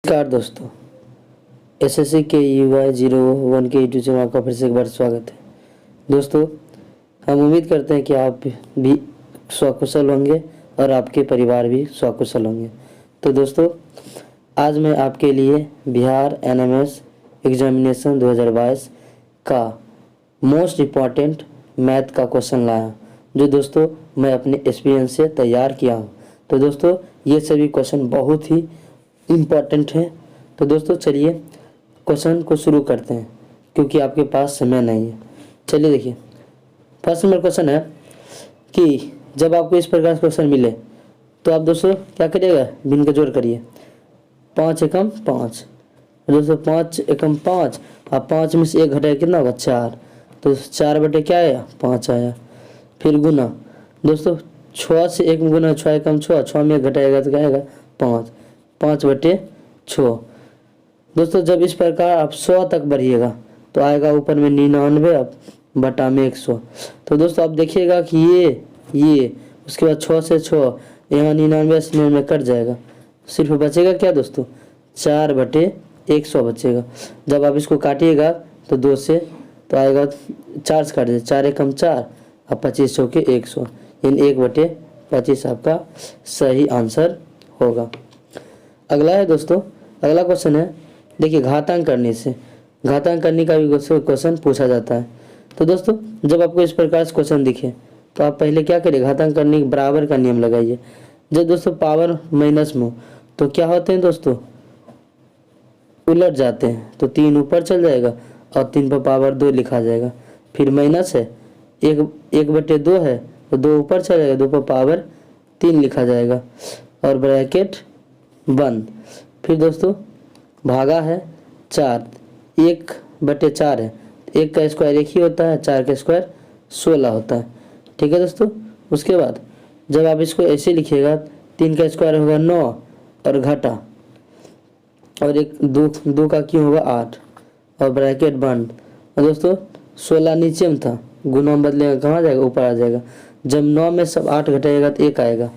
नमस्कार दोस्तों, एसएससी के UI01 के यूट्यूब चैनल का फिर से एक बार स्वागत है। दोस्तों, हम उम्मीद करते हैं कि आप भी स्वकुशल होंगे और आपके परिवार भी स्वकुशल होंगे। तो दोस्तों, आज मैं आपके लिए बिहार NMS एग्जामिनेशन 2022 का मोस्ट इम्पॉर्टेंट मैथ का क्वेश्चन लाया, जो दोस्तों मैं अपने एक्सपीरियंस से तैयार किया हूँ। तो दोस्तों, ये सभी क्वेश्चन बहुत ही इम्पॉर्टेंट है। तो दोस्तों चलिए क्वेश्चन को शुरू करते हैं, क्योंकि आपके पास समय नहीं है। चलिए देखिए, फर्स्ट नंबर क्वेश्चन है कि जब आपको इस प्रकार से क्वेश्चन मिले तो आप दोस्तों क्या करिएगा, भिन्न का जोड़ करिए। 5 एकम 5 दोस्तों, 5 एकम 5 और 5 में से 1 घटाया कितना होगा, 4। तो 4 बटे क्या आया, 5 आया। फिर गुना दोस्तों, 6 से 1 में गुना, 6 एकम 6, 6 में 1 घटाएगा तो क्या आएगा, 5, 5 बटे 6। दोस्तों जब इस प्रकार आप 100 तक बढ़िएगा तो आएगा ऊपर में 99 अब बटा में 100। तो दोस्तों आप देखिएगा कि ये उसके बाद 6 से 6 यहाँ 99 में कट जाएगा, सिर्फ बचेगा क्या दोस्तों, 4 बटे 100 बचेगा। जब आप इसको काटिएगा तो 2 से तो आएगा 4 से काट दे, 4 एकम 4 और 25 चौके 100, यानी 1 बटे 25 आपका सही आंसर होगा। अगला है दोस्तों, अगला क्वेश्चन है, देखिए घातांक करने से, घातांक करने का भी क्वेश्चन पूछा जाता है। तो दोस्तों जब आपको इस प्रकार से क्वेश्चन दिखे तो आप पहले क्या करिए, घातांक करने के बराबर का नियम लगाइए। जब दोस्तों पावर माइनस में तो क्या होते हैं दोस्तों, उलट जाते हैं। तो 3 ऊपर चल जाएगा और 3 पर पावर 2 लिखा जाएगा। फिर माइनस है, 1 बटे 2 है तो 2 ऊपर चल जाएगा, 2 पर पावर 3 लिखा जाएगा और ब्रैकेट बंद। फिर दोस्तों भागा है 4, 1 बटे 4 है, 1 का स्क्वायर 1 ही होता है, 4 का स्क्वायर 16 होता है। ठीक है दोस्तों, उसके बाद जब आप इसको ऐसे लिखिएगा, 3 का स्क्वायर होगा 9 और घटा और 2 का क्यों होगा 8 और ब्रैकेट बंद। और दोस्तों 16 नीचे में था, गुना में बदलेगा कहाँ जाएगा, ऊपर आ जाएगा। जब 9 में सब 8 घटाएगा तो 1 आएगा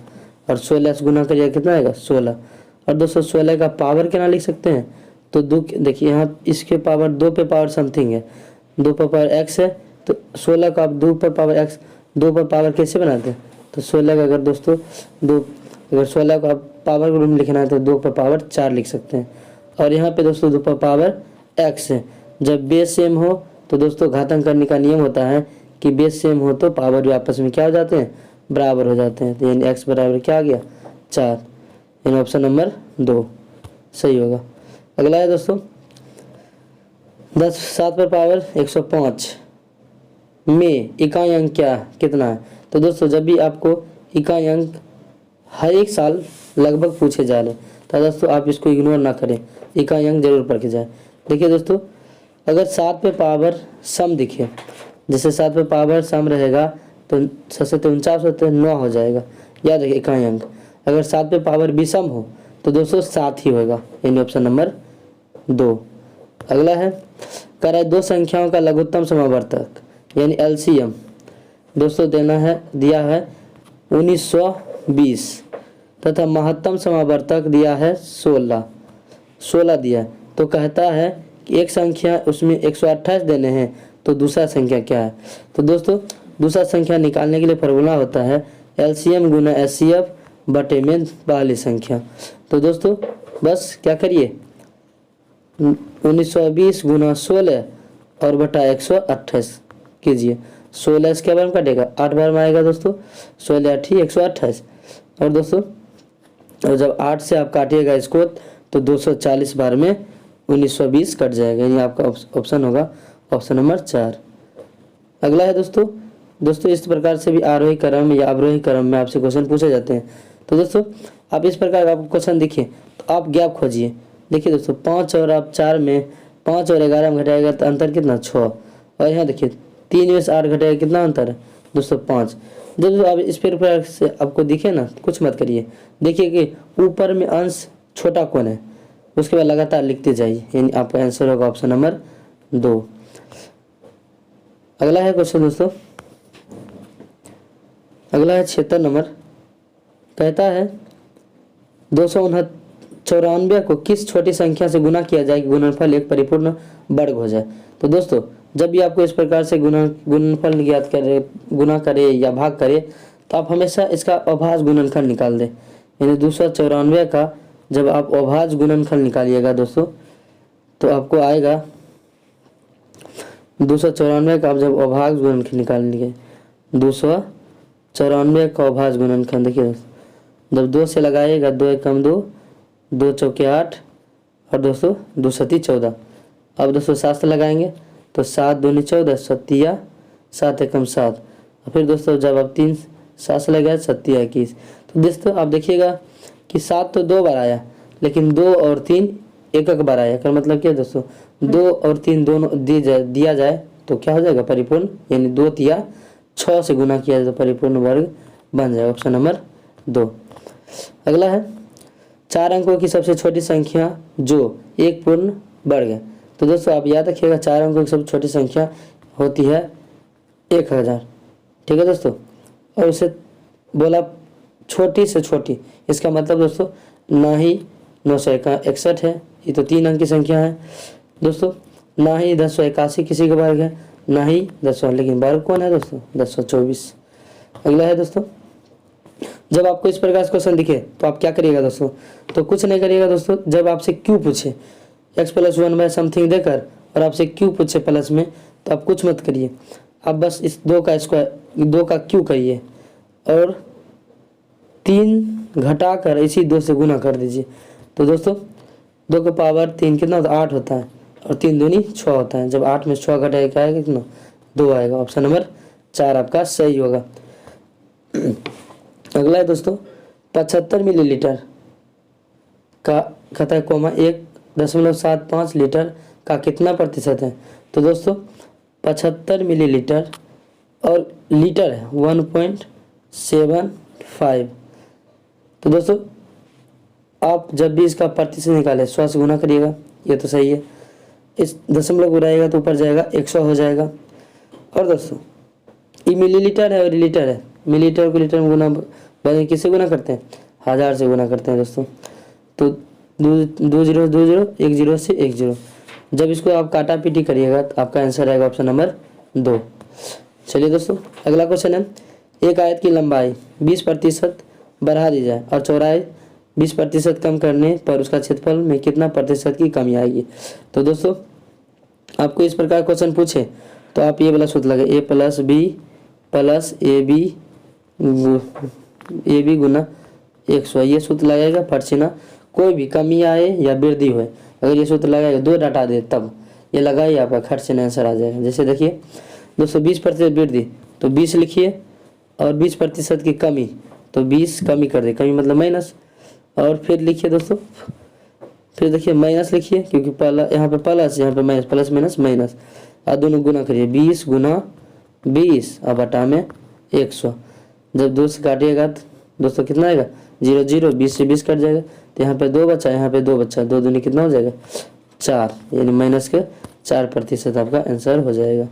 और 16 से गुना करिएगा कितना आएगा, 16। और दोस्तों 16 का पावर क्या लिख सकते हैं, तो 2 देखिए यहाँ इसके पावर 2 पे पावर समथिंग है, 2 पर पावर x है, तो 16 का आप 2 पर पावर x, 2 पर पावर कैसे बनाते हैं, तो 16 का अगर दोस्तों 2 अगर 16 को आप पावर के रूप में लिखना है तो 2 पर पावर 4 लिख सकते हैं। और यहाँ पे दोस्तों 2 पर पावर x है। जब बेस सेम हो तो दोस्तों घातांक करने का नियम होता है कि बेस सेम हो तो पावर भी आपस में क्या हो जाते हैं, बराबर हो जाते हैं। तो यानी x बराबर क्या आ गया, 4, यानी ऑप्शन नंबर 2 सही होगा। अगला है दोस्तों 7 पर पावर 105 में इकाई अंक क्या कितना है। तो दोस्तों जब भी आपको इकाई अंक हर एक साल लगभग पूछे जा रहे तो दोस्तों आप इसको इग्नोर ना करें, इकाई अंक जरूर पढ़ के जाए। देखिए दोस्तों, अगर 7 पे पावर सम दिखे, जैसे 7 पे पावर सम रहेगा तो 49 होते 9 हो जाएगा, याद रखिए इकाई अंक। अगर 7 पे पावर विषम हो तो दोस्तों 7 ही होगा, यानी ऑप्शन नंबर 2। अगला है, कह रहा है 2 संख्याओं का लघुत्तम समावर्तक यानी LCM दोस्तों दिया है 1920 तथा महत्तम समावर्तक दिया है 16 दिया है। तो कहता है कि एक संख्या उसमें 128 देने हैं, तो दूसरा संख्या क्या है। तो दोस्तों दूसरा संख्या निकालने के लिए फॉर्मूला होता है LCM गुना HCF बटे में पहली संख्या। तो दोस्तों बस क्या करिए, 1920 गुना 16 और बटा 128 कीजिए। 16 इसके बार में कटेगा, 8 बार में आएगा दोस्तों, 16 8 128। और दोस्तों और जब 8 से आप काटिएगा इसको तो 240 बार में 1920 कट जाएगा, यानी आपका ऑप्शन होगा ऑप्शन नंबर 4। अगला है दोस्तों इस प्रकार से भी आरोही क्रम या अवरोही क्रम में आपसे क्वेश्चन पूछे जाते हैं। तो दोस्तों आप इस प्रकार का आपको क्वेश्चन दिखे तो आप गैप खोजिए। देखिए दोस्तों 5 और आप 4 में 5 और 11 में घटाएगा तो अंतर कितना, 6। और यहाँ देखिए 3 में से 8 घटाएगा कितना अंतर है दोस्तों, 5। जब आप इस प्रकार से आपको दिखे ना, कुछ मत करिए, देखिए कि ऊपर में अंश छोटा कौन है, उसके बाद लगातार लिखते जाइए, यानी आपका आंसर होगा ऑप्शन नंबर 2। अगला है क्वेश्चन दोस्तों, अगला है 76 नंबर, कहता है 94 को किस छोटी संख्या से गुना किया जाए कि गुणनफल एक परिपूर्ण वर्ग हो जाए। तो दोस्तों जब भी आपको इस प्रकार से गुणनफल ज्ञात करे, गुना करे या भाग करे, तो आप हमेशा इसका अभाज्य गुणनफल निकाल दें। यानी 294 का जब आप अभाज्य गुणनफल निकालिएगा दोस्तों, तो आपको आएगा 294 का आप जब अभाज्य गुणनखंड निकालेंगे, 294 का अभाज्य गुणनखंड देखिए दोस्तों, जब 2 से लगाइएगा 2 एकम 2, 2 चौके 8 और दोस्तों 2 सती 14। अब दोस्तों 7 से लगाएंगे तो 7 दूनी 14, सत्तिया 7 एकम 7। और फिर दोस्तों जब आप 3 7 से लगाए, सत्तिया 21। तो दोस्तों आप देखिएगा कि 7 तो 2 बार आया, लेकिन 2 और 3 एक बार आया। का मतलब क्या दोस्तों, 2 और 3 दोनों दिया जाए तो क्या हो जाएगा, परिपूर्ण। यानी 2 तिया 6 से गुना किया जाए तो परिपूर्ण वर्ग बन जाएगा। Option number 2। अगला है 4 अंकों की सबसे छोटी संख्या जो एक पूर्ण वर्ग है। तो दोस्तों आप याद रखिएगा 4 अंकों की सबसे छोटी संख्या होती है 1000। ठीक है दोस्तों, और उसे बोला छोटी से छोटी, इसका मतलब दोस्तों ना ही 961 है, ये तो 3 अंक की संख्या है दोस्तों, ना ही 1081 किसी का वर्ग है, ना ही 10, लेकिन वर्ग कौन है दोस्तों, 1024। अगला है दोस्तों, जब आपको इस प्रकार से क्वेश्चन दिखे तो आप क्या करिएगा दोस्तों, तो कुछ नहीं करिएगा दोस्तों। जब आपसे क्यों पूछे x+1 बाय समथिंग देकर और आपसे क्यों पूछे प्लस में, तो आप कुछ मत करिए, आप बस इस 2 का स्क्वायर, 2 का क्यों करिए और 3 घटाकर इसी 2 से गुना कर दीजिए। तो दोस्तों 2 का पावर 3 कितना होता है, 8 होता है, और 3 दूनी 6 होता है। जब 8 में 6 घटाएगा क्या आएगा, कितना, 2 आएगा। ऑप्शन नंबर 4 आपका सही होगा। अगला है दोस्तों 75 मिलीलीटर का कहता है कोमा 1.75 लीटर का कितना प्रतिशत है। तो दोस्तों 75 मिलीलीटर और लीटर है 1.75। तो दोस्तों आप जब भी इसका प्रतिशत निकालें 100 से गुना करिएगा, ये तो सही है। इस दशमलव उड़ाएगा तो ऊपर जाएगा 100 हो जाएगा। और दोस्तों ये मिलीलीटर है और लीटर है, मिलीलीटर को लीटर में गुना किससे गुना करते हैं, 1000 से गुना करते हैं दोस्तों। तो 2 0 2 0 1 0 से 1 0। जब इसको आप काटा पीटी करिएगा तो आपका आंसर आएगा ऑप्शन नंबर 2। चलिए दोस्तों अगला क्वेश्चन है, एक आयत की लंबाई 20% बढ़ा दी जाए और चौड़ाई 20% कम करने पर उसका क्षेत्रफल में कितना प्रतिशत की कमी आएगी। तो दोस्तों आपको इस प्रकार क्वेश्चन पूछे तो आप ये वाला सूत्र लगे, a+b+ab गुना 100, ये सूत्र लगाएगा। परछिना कोई भी कमी आए या वृद्धि हो, अगर ये सूत्र लगाएगा 2 डाटा दे तब ये लगाइए, आपका खर्च में आंसर आ जाएगा। जैसे देखिए दोस्तों 20% वृद्धि तो 20 लिखिए, और 20% की कमी तो 20 कमी कर दे, कमी मतलब माइनस, और फिर लिखिए दोस्तों, फिर देखिए माइनस लिखिए, क्योंकि पहला यहाँ पे प्लस, यहाँ पे माइनस, प्लस माइनस माइनस, और दोनों गुना करिए, 20 गुना 20 और बटा में 100। जब 2 से काटिएगा तो दोस्तों कितना आएगा, 0 0, 20 से 20 कट जाएगा, तो यहाँ पे 2 बचा, यहाँ पे 2 बचा, 2 दूनी कितना हो जाएगा 4, यानी माइनस के 4% आपका आंसर हो जाएगा।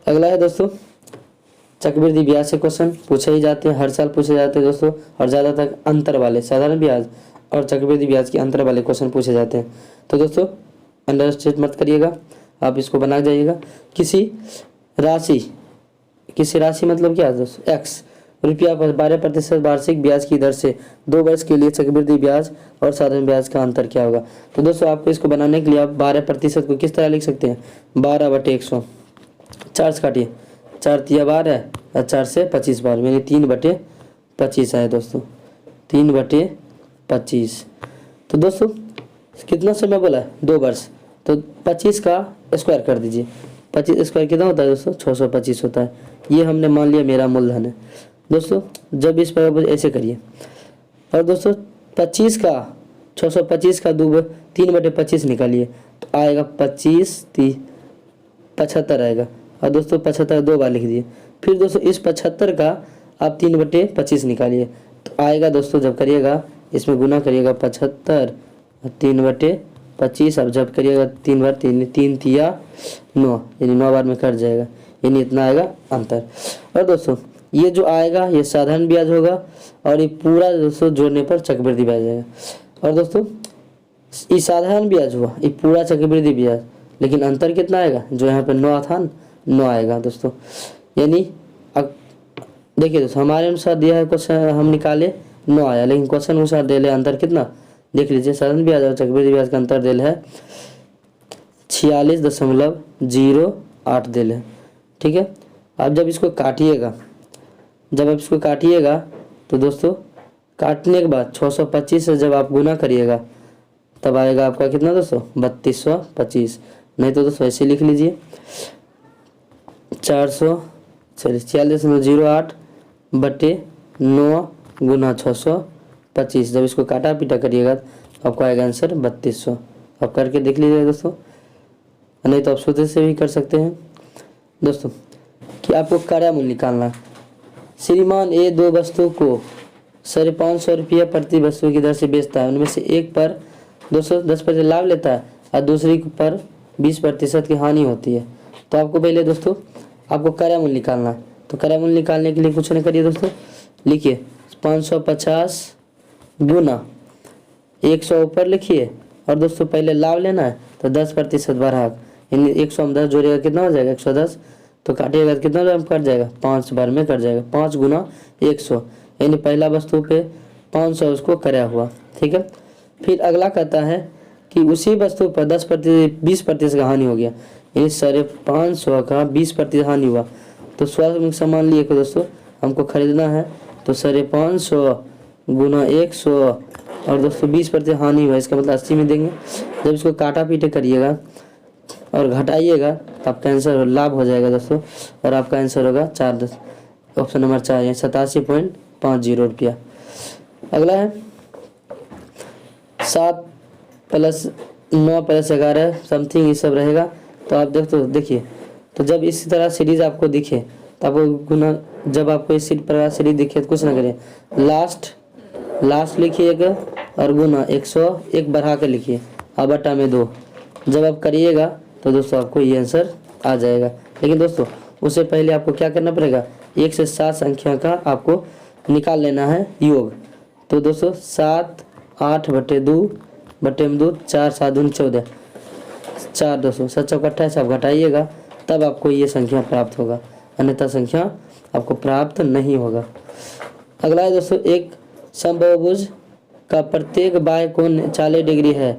अगला है दोस्तों चक्रवृद्धि ब्याज से क्वेश्चन पूछे ही जाते हैं, हर साल पूछे जाते हैं दोस्तों, और ज़्यादातर अंतर वाले, साधारण ब्याज और चक्रवृद्धि ब्याज के अंतर वाले क्वेश्चन पूछे जाते हैं। तो दोस्तों अंडरस्टेट मत करिएगा, आप इसको बना जाइएगा। किसी राशि मतलब क्या है दोस्तों, x रुपया पर 12% वार्षिक ब्याज की दर से 2 वर्ष के लिए चक्रवृद्धि ब्याज और साधारण ब्याज का अंतर क्या होगा। तो दोस्तों आपको इसको बनाने के लिए आप 12% को किस तरह लिख सकते हैं, 12/100, 4 से काटिए, 4 तिया 12 और 4 से 25 बार, यानी 3/25 आए दोस्तों, 3/25। तो दोस्तों कितना समय बोला है, 2 वर्ष, तो 25 का स्क्वायर कर दीजिए, 25 स्क्वायर कितना होता है दोस्तों, 625 होता है। ये हमने मान लिया मेरा मूलधन है दोस्तों। जब इस पर ऐसे करिए, और दोस्तों 25 का 625 का 3/25 निकालिए तो आएगा 25 30 75 आएगा, और दोस्तों 75 2 बार लिख दिए। फिर दोस्तों इस 75 का आप 3/25 निकालिए तो आएगा दोस्तों, जब करिएगा इसमें गुना करिएगा 75 और 3/25, अब जब करिएगा 3 बार 3 तिया 9, यानी 9 बार में कट जाएगा, यानी इतना आएगा अंतर। और दोस्तों ये जो आएगा ये साधारण ब्याज होगा, और ये पूरा दोस्तों जोड़ने पर चक्रवृद्धि ब्याज आएगा। और दोस्तों ये साधारण ब्याज हुआ, ये पूरा चक्रवृद्धि ब्याज, लेकिन अंतर कितना आएगा, जो यहाँ पे 9 था 9 आएगा दोस्तों। यानी देखिए दोस्तों हमारे अनुसार दिया है क्वेश्चन, हम निकाले 9 आया, लेकिन क्वेश्चन अनुसार दे ले अंतर कितना, देख लीजिए साधारण ब्याज और चक्रवृद्धि ब्याज का अंतर दे है 46.08 दे है। ठीक है, अब जब इसको काटिएगा, तो दोस्तों काटने के बाद 625 से जब आप गुना करिएगा तब आएगा आपका कितना दोस्तों 3225। नहीं तो दोस्तों ऐसे लिख लीजिए 46.08 बटे 9 गुना 625। जब इसको काटा पीटा करिएगा तो आपको आएगा आंसर 3200। आप करके देख लीजिए दोस्तों, नहीं तो आप सूत्र से भी कर सकते हैं दोस्तों कि आपको क्रय मूल्य निकालना है। श्रीमान ए 2 वस्तु को 550 रुपया प्रति वस्तु की दर से बेचता है, उनमें से एक पर 210% लाभ लेता है और दूसरी पर 20% की हानि होती है। तो आपको पहले दोस्तों आपको क्रय मूल्य निकालना है। तो क्रय मूल्य निकालने के लिए कुछ नहीं करिए दोस्तों, लिखिए 550 गुना 100 ऊपर लिखिए, और दोस्तों पहले लाभ लेना है तो 10% बढ़ा, यानी 100 में 10 जोड़ेगा कितना हो जाएगा 110, तो काटिएगा तो कितना बार कट जाएगा 5 बार में कट जाएगा, 5 गुना 100, यानी पहला वस्तु पे 500 उसको कराया हुआ। ठीक है, फिर अगला कहता है कि उसी वस्तु पर 20% का हानि हो गया, यानी 550 का 20% हानि हुआ। तो स्वाभाविक सामान लिए को दोस्तों हमको खरीदना है, तो 550 गुना 100 और दोस्तों 20% हानि हुआ, इसका मतलब 80 में देंगे। जब इसको काटा पीटे करिएगा और घटाइएगा तो आपका आंसर लाभ हो जाएगा दोस्तों, और आपका आंसर होगा 4, ऑप्शन नंबर 4 यानी 87.50 रुपया। अगला है 7 + 9 + 11 समथिंग ये सब रहेगा। तो आप देखिए तो जब इसी तरह सीरीज आपको दिखे तो आपको गुना, जब आपको इसी प्रकार सीरीज दिखे तो कुछ ना करिए, लास्ट लिखिएगा और गुना 101 बढ़ा कर लिखिए और बटा में 2। जब आप करिएगा तो दोस्तों आपको ये आंसर आ जाएगा। लेकिन दोस्तों उससे पहले आपको क्या करना पड़ेगा, 1 से 7 संख्या का आपको निकाल लेना है योग। तो दोस्तों 7 8 बटे 2 बटे में 2 4 7 दूनी 14 4 दोस्तों 7 चौक 28 आप घटाइएगा तब आपको ये संख्या प्राप्त होगा, अन्यथा संख्या आपको प्राप्त नहीं होगा। अगला है दोस्तों एक समबाहुभुज का प्रत्येक बाह्य कोण 40 डिग्री है,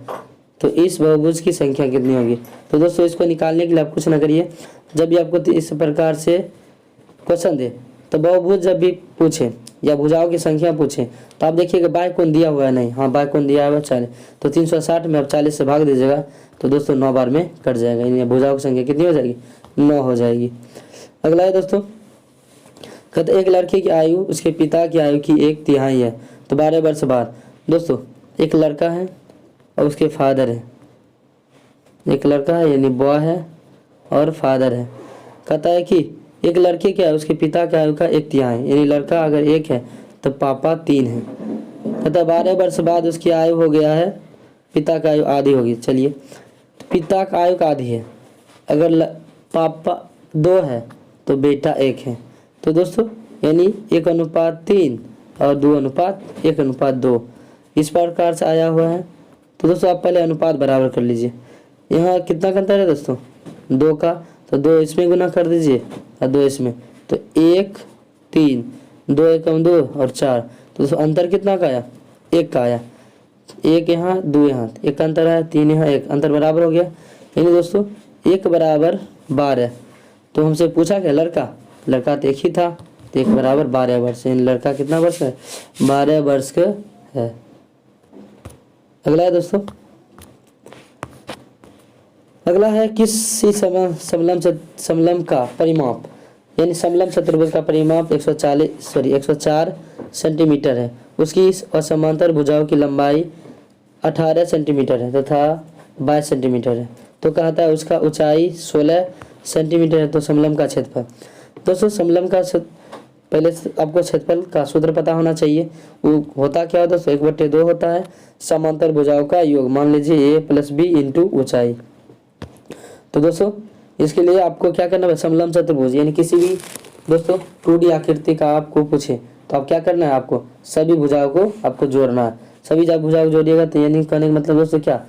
तो इस बहुभुज की संख्या कितनी होगी। तो दोस्तों इसको निकालने के लिए आप कुछ ना करिए, जब भी आपको इस प्रकार से क्वेश्चन दे तो बहुभुज जब भी पूछे या भुजाओं की संख्या पूछे तो आप देखिएगा बाह्य कोण दिया हुआ है, नहीं, हाँ बाह्य कोण दिया हुआ है 40, तो 360 में आप 40 से भाग दीजिएगा तो दोस्तों 9 बार में कट जाएगा, यानी भुजाओं की संख्या कितनी हो जाएगी 9 हो जाएगी। अगला है दोस्तों कहते एक लड़के की आयु उसके पिता की आयु की 1/3 है, तो 12 वर्ष बाद। दोस्तों एक लड़का है और उसके फादर है, एक लड़का है यानी बॉय है और फादर है। कहता है कि एक लड़के क्या है उसके पिता की आयु का 1/3, यानी लड़का अगर 1 है तो पापा 3 है। कहता 12 वर्ष बाद उसकी आयु हो गया है, पिता की आयु आधी होगी। चलिए पिता का आयु का आधी है, अगर पापा 2 है तो बेटा 1 है, तो दोस्तों यानी 1:3 और 2:1:2 इस प्रकार से आया हुआ है। तो दोस्तों आप पहले अनुपात बराबर कर लीजिए, यहाँ कितना का अंतर है दोस्तों 2 का, तो 2 इसमें गुना कर दीजिए और 2 इसमें, तो 1 3 2 1 2 और 4, तो दोस्तों अंतर कितना का आया 1 का आया, 1 यहाँ 2 यहाँ, 1 का अंतर है 3 यहाँ 1, अंतर बराबर हो गया। यानी दोस्तों 1 बराबर 12, तो हमसे पूछा क्या लड़का तो 1 ही था, तो 1 बराबर 12 वर्ष, यानी लड़का कितना वर्ष है 12 वर्ष का है। अगला है दोस्तों, अगला है किसी समलंब का परिमाप, यानी समलंब चतुर्भुज का परिमाप 104 सेंटीमीटर है, उसकी असमांतर भुजाओं की लंबाई 18 सेंटीमीटर है तथा 22 सेंटीमीटर है। तो कहता है उसका ऊंचाई 16 सेंटीमीटर है, तो समलंब का क्षेत्रफल। दोस्तों समलंब का पहले आपको क्षेत्रफल का सूत्र पता होना चाहिए, वो होता क्या होता है दोस्तों 1/2 होता है समांतर भुजाओं का योग, मान लीजिए a + b इंटू ऊंचाई। तो दोस्तों इसके लिए आपको क्या करना है, समलंब चतुर्भुज यानी किसी भी दोस्तों 2D आकृति का आपको पूछे तो आप क्या करना है, आपको सभी भुजाओं को आपको जोड़ना है। सभी भुजा को जोड़िएगा तो यानी कहने का मतलब दोस्तों क्या,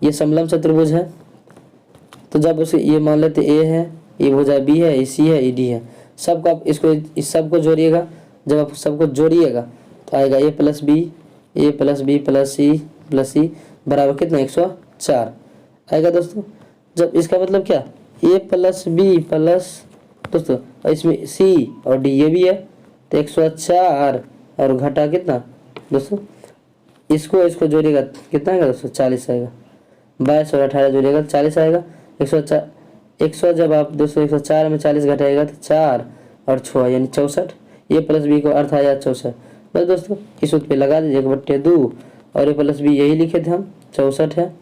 ये समलंब चतुर्भुज है। तो जब उसे ये मान लेते ए है, ये भुजा बी है, सी है, डी है, सबको आप इसको इस सबको जोड़िएगा। जब आप सबको जोड़िएगा तो आएगा ए प्लस बी प्लस सी बराबर कितना 104 आएगा दोस्तों। जब इसका मतलब क्या, ए प्लस बी प्लस दोस्तों इसमें सी और डी ये भी है तो 104 और घटा कितना दोस्तों, इसको जोड़िएगा कितना आएगा दोस्तों 40 आएगा। 22 और 18 जोड़िएगा 40 आएगा। 100 जब आप दोस्तों 104 में 40 घटाएगा तो 4 और 6 यानी 64। ए प्लस बी को अर्थ आया 64। बस दोस्तों इस सूत्र पे लगा दीजिए 1/2 और ए प्लस बी यही लिखे थे हम 64 है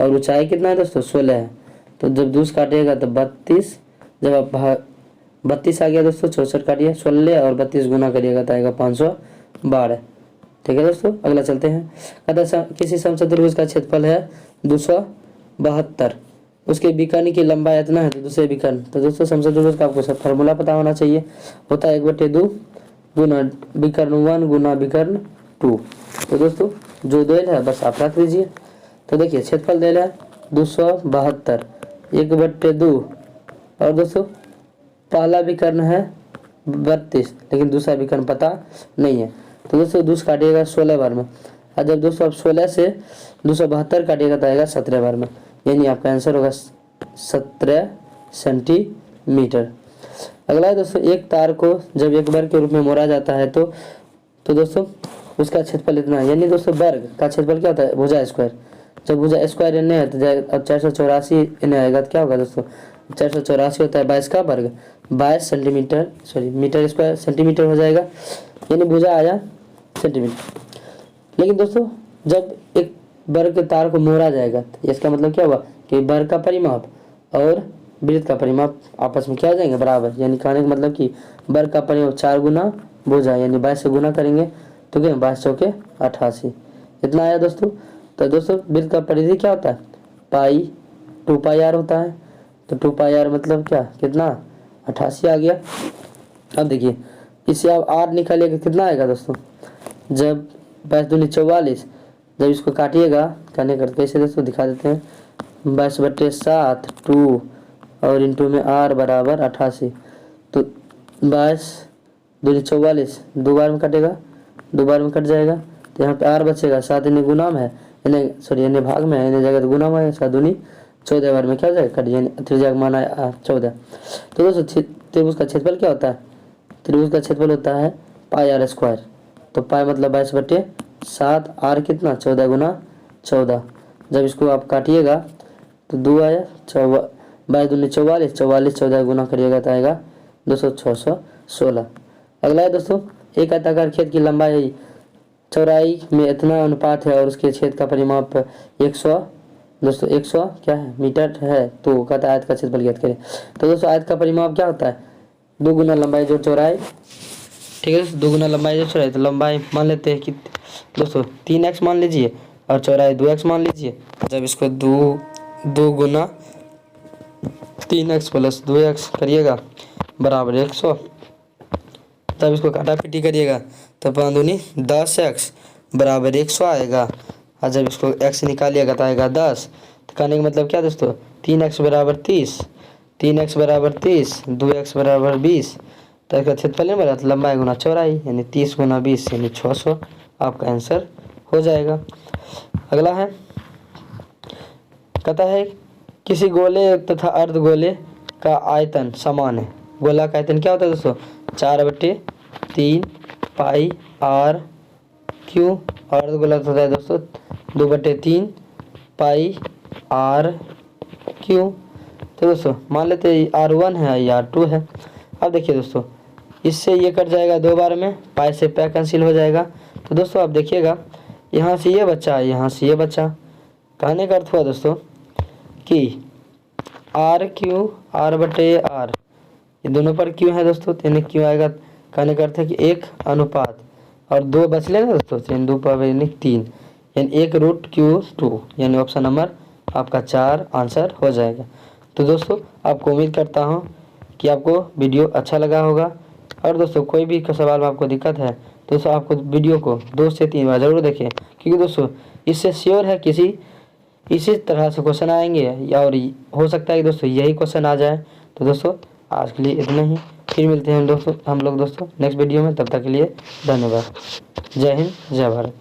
और ऊंचाई कितना है दोस्तों 16 है। तो जब 2 काटिएगा तो 32, जब आप 32 आ गया दोस्तों 64 काटिए 16 और 32 गुना करिएगा तो आएगा 512। ठीक है दोस्तों, अगला चलते हैं। कहता किसी समचतुर्भुज का क्षेत्रफल है 272, उसके विकर्ण की लंबाई इतना है तो दूसरे विकर्ण। तो दोस्तों समचतुर्भुज का आपको सब फार्मूला पता होना चाहिए, होता है 1/2 गुना विकर्ण 1 गुना विकर्ण 2। तो दोस्तों जो देल है बस आप रख दीजिए। तो देखिए क्षेत्रफल देल है 272 1/2 और दोस्तों पहला विकर्ण है 32 लेकिन दूसरा विकर्ण पता नहीं है। तो दोस्तों 2 काटिएगा 16 बार में और जब दोस्तों आप 16 से 272 काटिएगा तो आएगा 17 बार में, यानी आपका आंसर होगा 17 सेंटीमीटर। अगला है दोस्तों एक तार को जब एक वर्ग के रूप में मोड़ा जाता है तो दोस्तों उसका क्षेत्रफल इतना है, यानी दोस्तों वर्ग का क्षेत्रफल क्या होता है भुजा स्क्वायर। जब भुजा स्क्वायर एन है तो जाएगा 484 एन आएगा तो क्या होगा दोस्तों 484 होता है 22 का वर्ग 22 सेंटीमीटर मीटर स्क्वायर सेंटीमीटर हो जाएगा, यानी भुजा आया सेंटीमीटर। लेकिन दोस्तों जब एक वर्ग के तार को मोड़ा जाएगा तो इसका मतलब क्या हुआ कि वर्ग का परिमाप और वृत्त का परिमाप आपस में क्या हो जाएंगे बराबर, यानी कहने का मतलब कि वर्ग का परिमाप 4 गुना भुजा यानी 22 से गुना करेंगे तो क्या 22 चौके 88 इतना आया दोस्तों। तो दोस्तों वृत्त का परिधि क्या होता है पाई 2 पाई आर होता है, तो 2 पाई आर मतलब क्या कितना 88 आ गया। अब देखिए इससे आप आर निकालिएगा कितना आएगा दोस्तों, जब 22 दूनी 44 जब इसको काटिएगा कहने करते कैसे दोस्तों दिखा देते हैं 22/7 2 और इंटू में आर बराबर 88। तो 22 दूनी 44 2 बार में कटेगा 2 बार में कट जाएगा तो यहाँ पे आर बचेगा 7 इन्हें गुनाम है इन्हें भाग में है इन्हें जगह तो गुनाम है 7 दूनी 14 बार में क्या हो जाएगा कट यानी त्रिज्या का मान आया 14। तो दोस्तों त्रिभुज का क्षेत्रफल क्या होता है, त्रिभुज का क्षेत्रफल होता है पाई आर स्क्वायर। तो पाई मतलब 22/7 आर कितना 14 गुना 14। जब इसको आप काटिएगा तो 2 आया 22 दूनी 44 14 गुना करिएगा तो आएगा 616। अगला है दोस्तों एक आयताकार खेत की लंबाई चौड़ाई में इतना अनुपात है और उसके क्षेत्र का परिमाप 100 दोस्तों 100 क्या है मीटर है, तो कहता है आयत का क्षेत्रफल ज्ञात करें। तो दोस्तों आयत का परिमाप क्या होता है 2 गुना लंबाई जोड़ चौड़ाई। ठीक है दोस्तों 2 गुना लंबाई जोड़ चौड़ाई, तो लंबाई मान लेते हैं कि दोस्तों 3x मान लीजिए और चौड़ाई 2x मान लीजिए। जब इसको 2 गुना 3x प्लस 2x करिएगा बराबर 100, तब इसको काटा पीटी करिएगा तो 5 दूनी 10x बराबर 100 आएगा और जब इसको x निकालिएगा तो आएगा 10। तो कहने का मतलब क्या दोस्तों 3x बराबर 30 2x बराबर 20। तो इसका क्षेत्रफल नहीं बना तो लंबाई गुना चौड़ाई यानी 30 गुना 20 यानी 600 आपका आंसर हो जाएगा। अगला है कहता है किसी गोले तथा अर्धगोले का आयतन समान है। गोला का आयतन क्या होता है दोस्तों 4/3 पाई आर क्यू और अर्धगोला होता है दोस्तों 2/3 पाई आर क्यू। तो दोस्तों मान लेते हैं R1 है R2 है। अब देखिए दोस्तों इससे ये कट जाएगा 2 बार में पाई से पाई कैंसिल हो जाएगा। तो दोस्तों आप देखिएगा यहाँ से ये बच्चा यहाँ से ये बच्चा, कहने का अर्थ हुआ दोस्तों कि आर क्यू R/R ये दोनों पर क्यों है दोस्तों, यानी क्यों आएगा कहने का अर्थ है कि 1 अनुपात और 2 बच लेगा दोस्तों यानी 2 पर यानी 3 यानी 1√Q2 यानी ऑप्शन नंबर आपका 4 आंसर हो जाएगा। तो दोस्तों आपको उम्मीद करता हूँ कि आपको वीडियो अच्छा लगा होगा और दोस्तों कोई भी सवाल में आपको दिक्कत है दोस्तों आपको वीडियो को 2 से 3 बार ज़रूर देखें, क्योंकि दोस्तों इससे श्योर है इसी तरह से क्वेश्चन आएंगे, और हो सकता है कि दोस्तों यही क्वेश्चन आ जाए। तो दोस्तों आज के लिए इतना ही, फिर मिलते हैं हम लोग दोस्तों नेक्स्ट वीडियो में। तब तक के लिए धन्यवाद। जय हिंद, जय भारत।